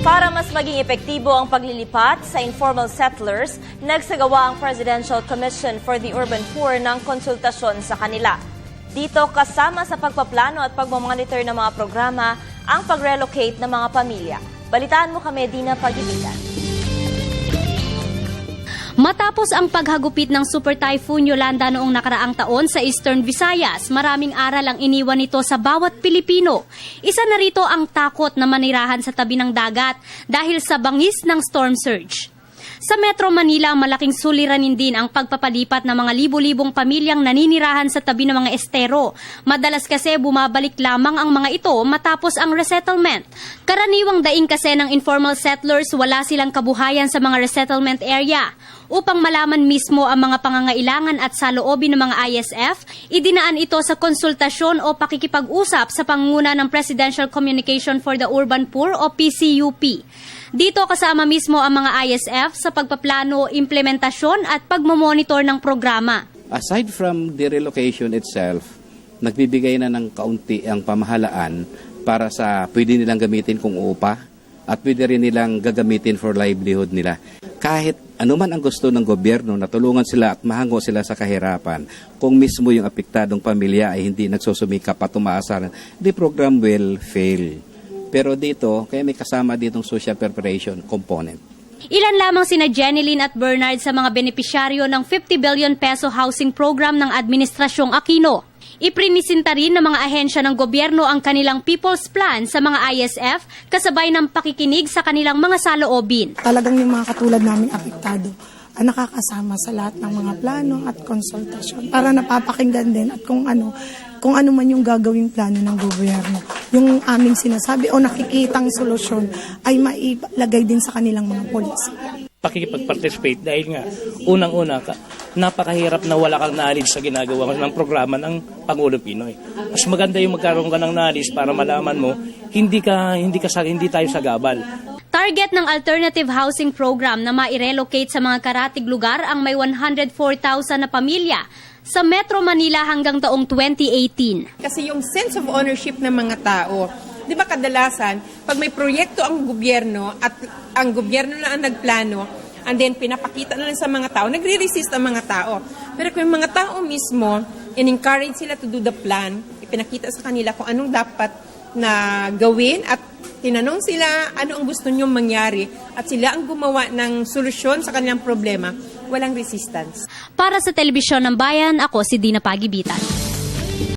Para mas maging epektibo ang paglilipat sa informal settlers, nagsagawa ang Presidential Commission for the Urban Poor ng konsultasyon sa kanila. Dito kasama sa pagpaplano at pagmamonitor ng mga programa ang pag-relocate ng mga pamilya. Balitaan mo kami, Dina Pagibitan. Matapos ang paghagupit ng Super Typhoon Yolanda noong nakaraang taon sa Eastern Visayas, maraming aral ang iniwan nito sa bawat Pilipino. Isa na rito ang takot na manirahan sa tabi ng dagat dahil sa bangis ng storm surge. Sa Metro Manila, malaking suliranin din ang pagpapalipat ng mga libo-libong pamilyang naninirahan sa tabi ng mga estero. Madalas kasi bumabalik lamang ang mga ito matapos ang resettlement. Karaniwang daing kasi ng informal settlers, wala silang kabuhayan sa mga resettlement area. Upang malaman mismo ang mga pangangailangan at saloobin ng mga ISF, idinaan ito sa konsultasyon o pakikipag-usap sa pangunguna ng Presidential Communication for the Urban Poor o PCUP. Dito kasama mismo ang mga ISF sa pagpaplano, implementasyon at pagmamonitor ng programa. Aside from the relocation itself, nagbibigay na ng kaunti ang pamahalaan para sa pwede nilang gamitin kung upa at pwede rin nilang gagamitin for livelihood nila. Kahit anuman ang gusto ng gobyerno na tulungan sila at mahango sila sa kahirapan, kung mismo yung apektadong pamilya ay hindi nagsusumikap at tumaasar, the program will fail. Pero dito, kaya may kasama ditong social preparation component. Ilan lamang sina Jeneline at Bernard sa mga benepisyaryo ng 50 billion peso housing program ng Administrasyong Aquino. Iprinisinta rin ng mga ahensya ng gobyerno ang kanilang People's Plan sa mga ISF kasabay ng pakikinig sa kanilang mga saloobin. Talagang yung mga katulad namin apektado ang nakakasama sa lahat ng mga plano at konsultasyon para napapakinggan din at kung ano man yung gagawing plano ng gobyerno. Yung aming sinasabi o nakikitang solusyon ay mailagay din sa kanilang mga policy. Pakikipag-participate dahil nga unang-una ka, napakahirap na wala kang knowledge sa ginagawa ng programa ng Pangulo Pinoy. Mas maganda yung magkaroon ka ng knowledge para malaman mo hindi tayo sagabal. Target ng alternative housing program na ma-relocate sa mga karatig lugar ang may 104,000 na pamilya sa Metro Manila hanggang taong 2018. Kasi yung sense of ownership ng mga tao, di ba kadalasan, pag may proyekto ang gobyerno at ang gobyerno na ang nagplano, and then pinapakita na lang sa mga tao, nagre-resist ang mga tao. Pero kung yung mga tao mismo, in-encourage sila to do the plan, ipinakita sa kanila kung anong dapat na gawin at tinanong sila ano ang gusto nyong mangyari at sila ang gumawa ng solusyon sa kanilang problema, walang resistance. Para sa Telebisyon ng Bayan, ako si Dina Pagibitan.